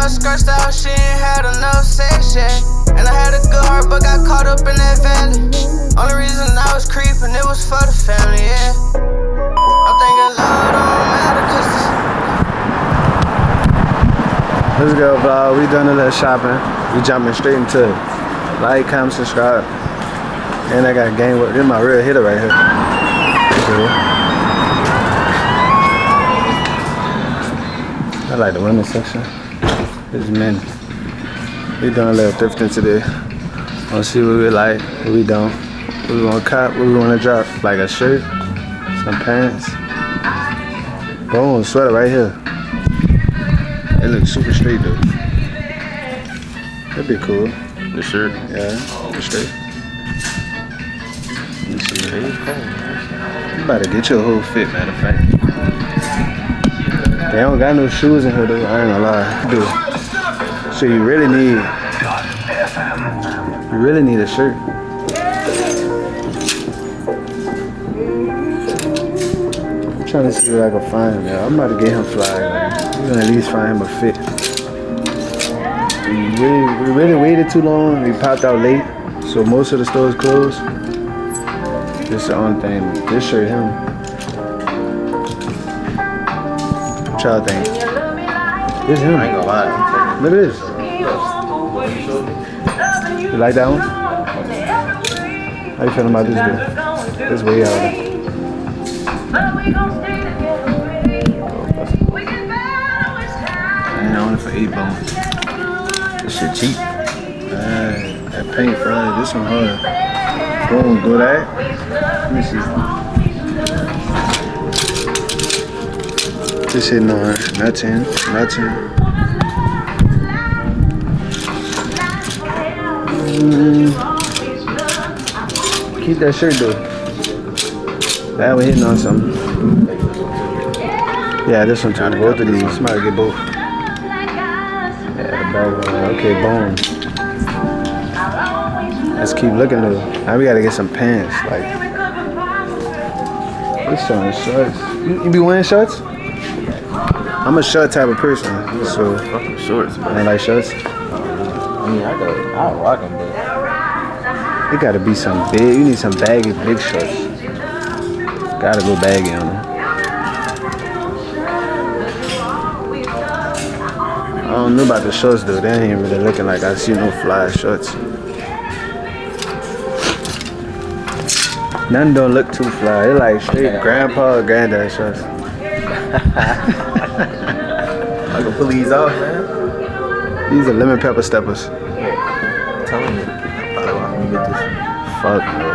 her skirts out, she ain't had enough sex yet. And I had a good heart, but got caught up in that valley. Only reason I was creeping, it was for the family, yeah. I'm thinking love don't matter, cause Let's go, vlog. We done a little shopping. We jumping straight into it. Like, comment, subscribe. And I got game with this is my real hitter right here. I like the women's section. This is men. We doing a little thrifting today. Wanna see what we like, what we don't. What we wanna cop, what we wanna drop. Like a shirt, some pants. Boom, sweater right here. It looks super straight though. That'd be cool. The shirt? Yeah, the straight. Let me see. You about to get your whole fit, matter of fact. They don't got no shoes in here though, I ain't gonna lie. Dude. So you really need a shirt. I'm trying to see what I can find him, man. I'm about to get him fly, man. We're gonna at least find him a fit. We really waited too long. We popped out late, so most of the stores closed. This is the only thing. This shirt, him. What y'all think? This him. I ain't gonna lie. Look at this. You like that one? How you feeling about this dude? This way harder. Man, only for 8 bones. This shit cheap. That paint front, this one hard. Boom, go that. Let me see. This shit no, nothing. Keep that shirt though. That one hitting on something. Yeah, this one too. Both of these. Somebody get both. Yeah, the bag one. Okay, boom. Let's keep looking though. Now we gotta get some pants. Like, this showing shorts. You be wearing shorts? I'm a short type of person, so Fucking shorts, man. I like shorts. I mean, I'll rock them, but It gotta be some big. You need some baggy, big shorts. Gotta go baggy on them. I don't know about the shorts though. They ain't really looking like I see no fly shorts. None don't look too fly. They like straight grandpa or granddad shorts. I can pull these off, man. These are lemon pepper steppers. I'm telling you. Let me get this. Fuck no.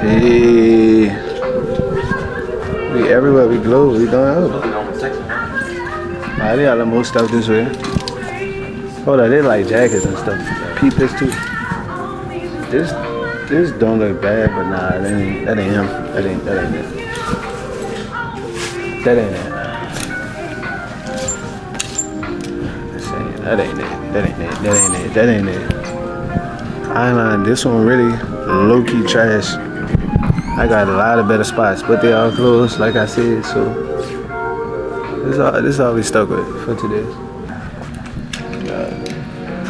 Hey. We everywhere we go. We doing oh. Nah, they got the most stuff this way. Hold on, they like jackets and stuff. Peepers too. This don't look bad, but nah, that ain't him. That ain't it. That ain't it. That ain't it. I ain't lying, this one really low-key trash. I got a lot of better spots, but they all closed, like I said, so this all we stuck with for today.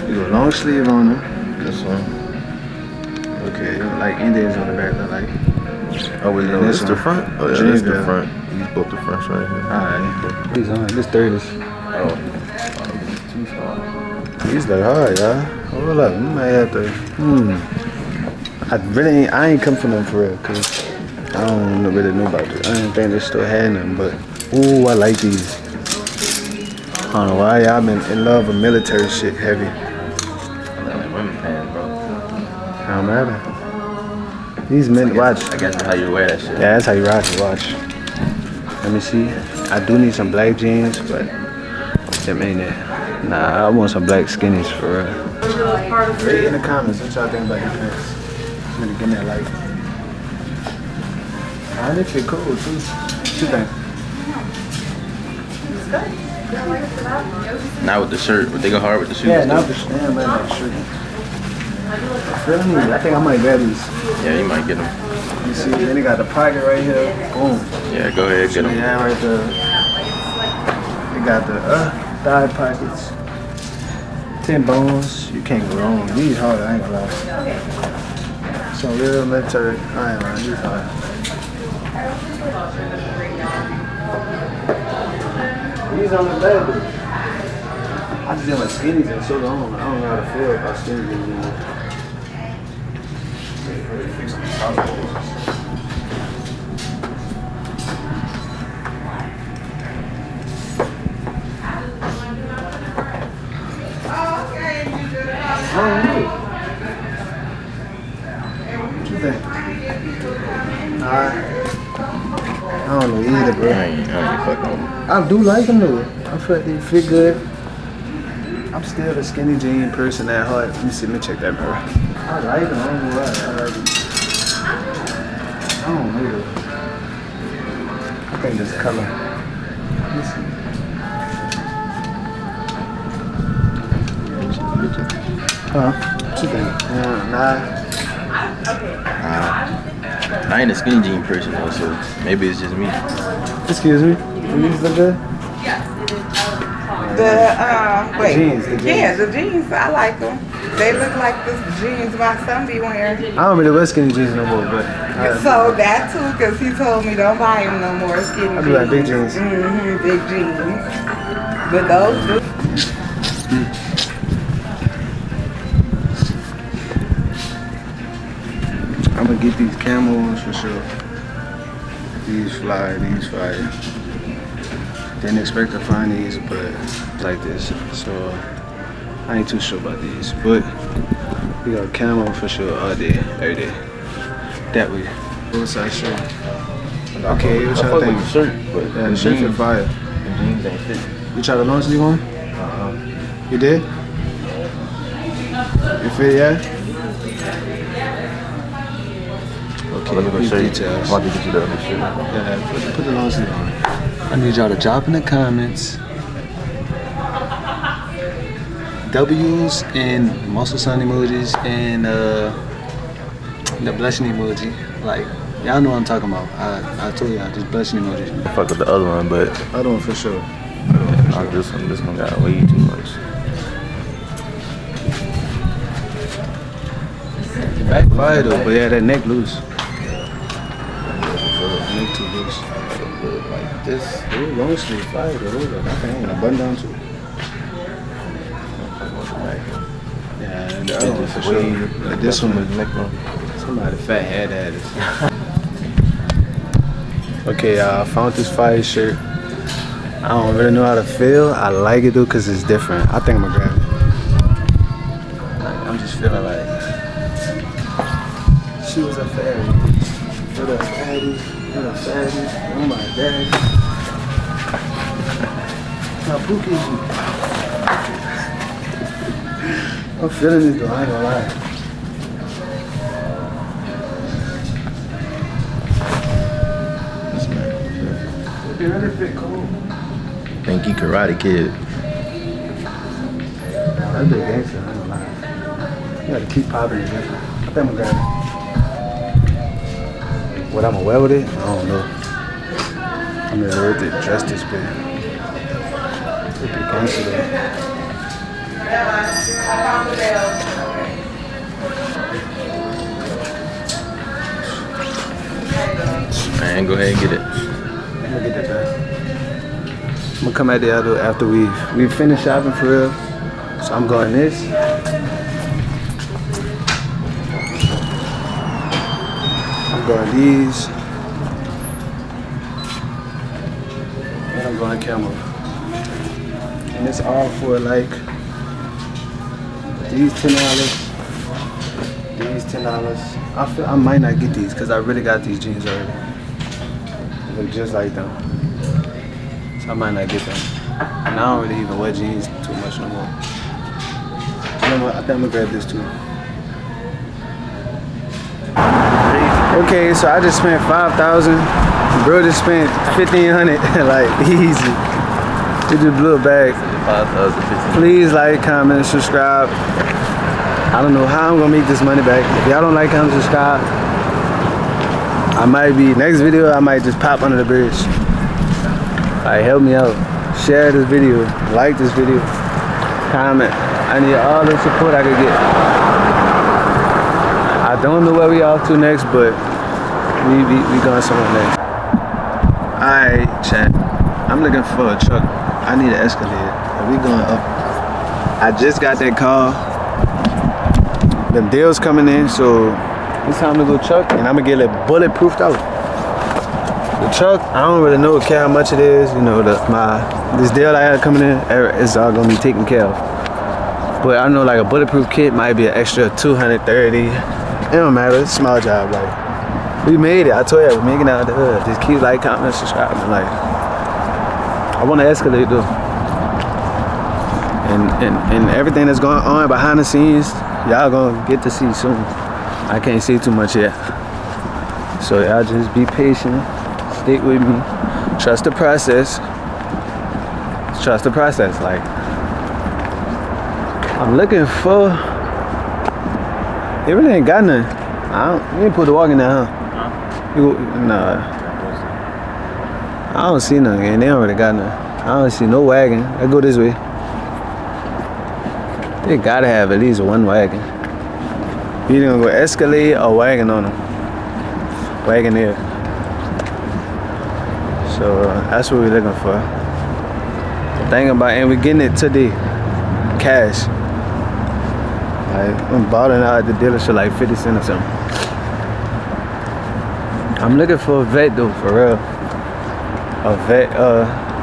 You got a long sleeve on them. This one. Okay, like Indians on the back, like. Oh, wait, no, this the front? Oh, yeah, Jeans this the girl. front. These both the fronts right here. Alright, these on, this 30s. Oh, too far. These look hard, y'all. Hold up, we might have to. I ain't come for them for real, cause I don't really know about this. I don't think they still had them, but ooh, I like these. I don't know why y'all been in love with military shit heavy. I like women pants, bro. It don't matter. These men, watch. I guess that's how you wear that shit. Yeah, that's how you rock it, watch. Let me see. I do need some black jeans, but them ain't it. Nah, I want some black skinnies for real. Rate in the comments what y'all think about these pants. I'm gonna give me a like. Ah, they fit cool too. What you think? Not with the shirt, but they go hard with the shoes. Yeah, too. not the shirt. Man, that shirt. Feel me? I think I might grab these. Yeah, you might get them. You see, then they got the pocket right here. Boom. Yeah, go ahead, get them. Yeah, right there. They got the thigh pockets. 10 bones. You can't go wrong. These hard, I ain't gonna lie. Some real military. I ain't lying, these hard. These on the leather. I just did my skinnies in so long. I don't know how to feel about skinny jeans anymore. I don't know. What you think? Nah. I don't know either, bro. I ain't fucking with I do like them though. I feel like they fit good. I'm still a skinny jean person at heart. Let me see, let me check that, bro. I like them, I don't know why. I like them. I don't know though. I think this color. Let me see. Huh? What you think? Nah. I ain't a skinny jean person though, so maybe it's just me. Excuse me? Do these look good? Wait. Jeans, the jeans. Yeah, the jeans. I like them. They look like the jeans my son be wearing. I don't really wear skinny jeans no more, but So that too, because he told me don't buy him no more skinny jeans. I do like big jeans. Big jeans. But those do. I'm gonna get these camos for sure. These fly, these fire. Didn't expect to find these, but like this. So I ain't too sure about these, but we got camo for sure all day, every day. That way. Both side shirt. Okay, what y'all think? The shirt, but Yeah, the shirt fit fire. the jeans ain't fit. You tried the long sleeve one? You did? You fit, yeah? Okay, Let me go these show you. details. I'm about to get you the other shirt. Yeah, put the long sleeve on. I need y'all to drop in the comments W's and muscle sun emojis and the blushing emoji. Like, y'all know what I'm talking about. I told y'all, just blushing emojis. I fuck with the other one, but Other one for sure. this one got way too much. Back fire though, but yeah, that neck loose. Neck too loose. Like this. Ooh, long sleeve fire though. Hold up, I can't a button down too. Yeah, the other one for sure. Like this one, somebody fat had at it. Okay, I found this fire shirt. I don't really know how to feel. I like it though, cause it's different. I think I'm gonna grab it. Like, I'm just feeling like she was a fairy. What a fatty, what a fatty. Oh my daddy. How pookie is you? I'm feeling this though, I ain't gonna lie. This man. It really fit cool. Think he Karate Kid. That's big gangster, I ain't gonna lie. You gotta keep popping it. I think I'm gonna grab it. What I'm gonna wear with it? I don't know. I'm really worth it. Dress this bit. It's big gangster though. Man, go ahead and get it. I'm gonna get that back. I'm gonna come at the other after we've finished shopping for real. So I'm going this. I'm going these. And I'm going camera. And it's all for like these $10. These $10. I might not get these because I really got these jeans already. They look just like them. So I might not get them. And I don't really even wear jeans too much no more. You know what? I think I'm gonna grab this too. Okay, so I just spent $5,000. Bro just spent $1,500. Like easy. We just blew a bag. 5,000. Please like, comment, subscribe. I don't know how I'm gonna make this money back. If y'all don't like, comment, subscribe. I might be, next video, I might just pop under the bridge. Alright, help me out. Share this video. Like this video. comment. I need all the support I could get. I don't know where we off to next, but we going somewhere next. Alright, chat. I'm looking for a truck. I need an Escalade. We going up. I just got that call. The deal's coming in, so it's time to go truck, and I'm gonna get it bulletproofed out. The truck, I don't really care how much it is. You know, this deal I had coming in, it's all gonna be taken care of. But I know like a bulletproof kit might be an extra $230. It don't matter. It's a small job. Like we made it. I told you we're making it out the hood. Just keep like, comment, and subscribing. Like I want to Escalade though. And everything that's going on behind the scenes, y'all gonna get to see soon. I can't say too much yet. So y'all just be patient, stick with me, trust the process. Trust the process. Like I'm looking for. It really ain't got nothing. You ain't put the walk in there, huh? Nah. I don't see nothing, and they don't really got nothing. I don't see no wagon. I go this way. They gotta have at least one wagon. You either gonna go Escalade or wagon on them. Wagoneer. So that's what we're looking for. Thinking about, and we're getting it today. Cash. Like, I'm balling out at the dealership like 50 cents or something. I'm looking for a vet though, for real. A vet, I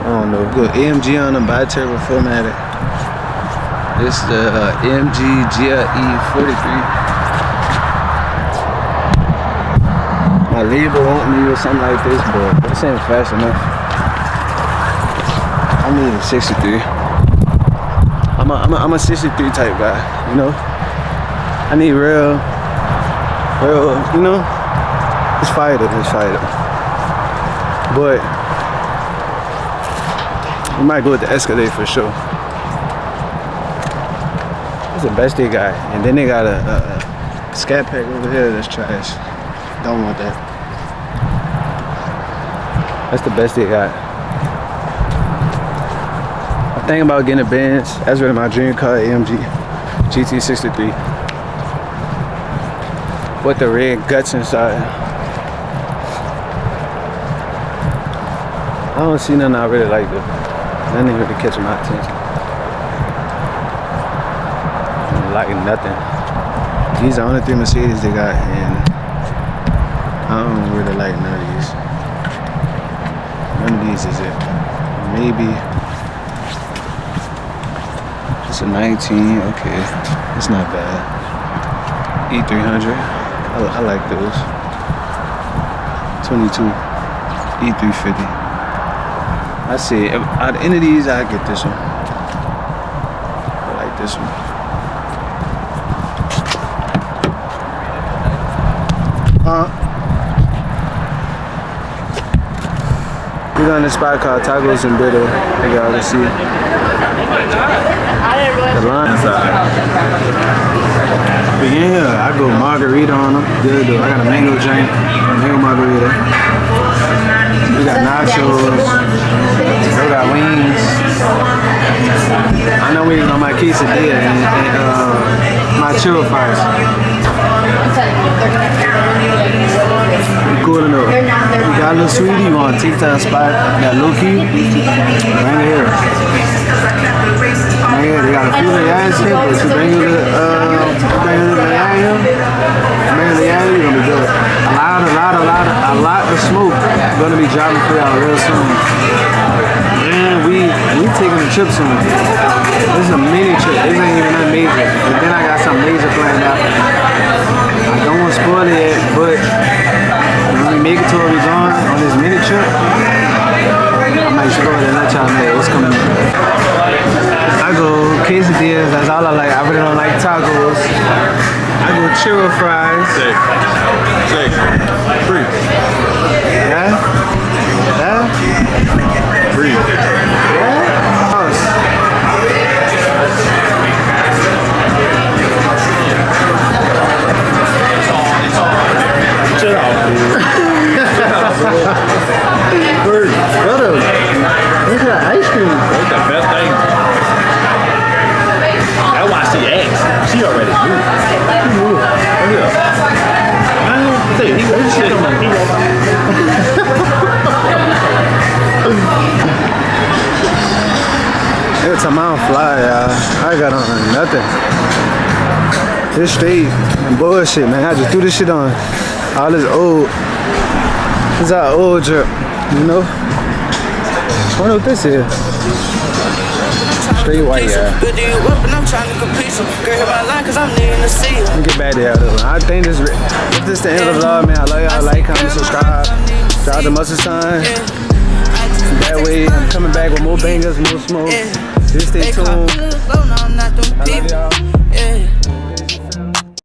don't know. Go AMG on them, bi-turbo formatted. This the AMG GLE 43. My label want me with something like this, but this ain't fast enough. I need a 63. I'm a 63 type guy, you know? I need real, you know? It's fire though, But we might go with the Escalade for sure. That's the best they got. And then they got a scat pack over here that's trash. Don't want that. That's the best they got. I'm thinking about getting a Benz. That's really my dream car, AMG GT63. With the red guts inside. I don't see nothing I really like though. Nothing really catching my attention. I'm liking nothing. These are the only 3 Mercedes they got, and I don't really like none of these. None of these is it. Maybe it's a 19. Okay, it's not bad. E300. I like those. 22 E350. I see. At the end of these, I get this one. I like this one. We got in a spot called Tacos and Bitter. You guys can see the line. But yeah, I go margarita on them. Good though. I got a mango drink, mango margarita. We got nachos. We got wings. I know we on my quesadilla and my churro fries. Cool to know. We got a little sweetie. You want to take that spot? Got low key. Right here. Right here. They got a few of the ass here, but you bring it to the area. You're gonna be good. A lot of smoke. Gonna be driving through out real soon. Man, we taking a trip soon. This is a mini trip. This ain't even that major. And then I got some major planned out. I don't want to spoil it yet, but when we make it to where we're going on this mini trip, I might spoil it and let y'all know what's coming up. I go quesadillas, that's all I like. I really don't like tacos. I go churro fries. Six. Free. Yeah? Yeah? Free. Yeah? House. Chill out, dude. Free. Brother, look at that ice cream. That's the best thing. She asked. She already knew. Say, he was shit on my Every time I don't fly, y'all, I got on nothing. It's straight bullshit, man. I just threw this shit on. All this old. This is our old drip, you know? I wonder what this is. Straight white, yeah. Let me get back there, though. I think this is the end of the vlog, man. I love y'all. Like, comment, subscribe. Drop the mustard sign. That way, I'm coming back with more bangers, more smoke. Just stay tuned. I love y'all.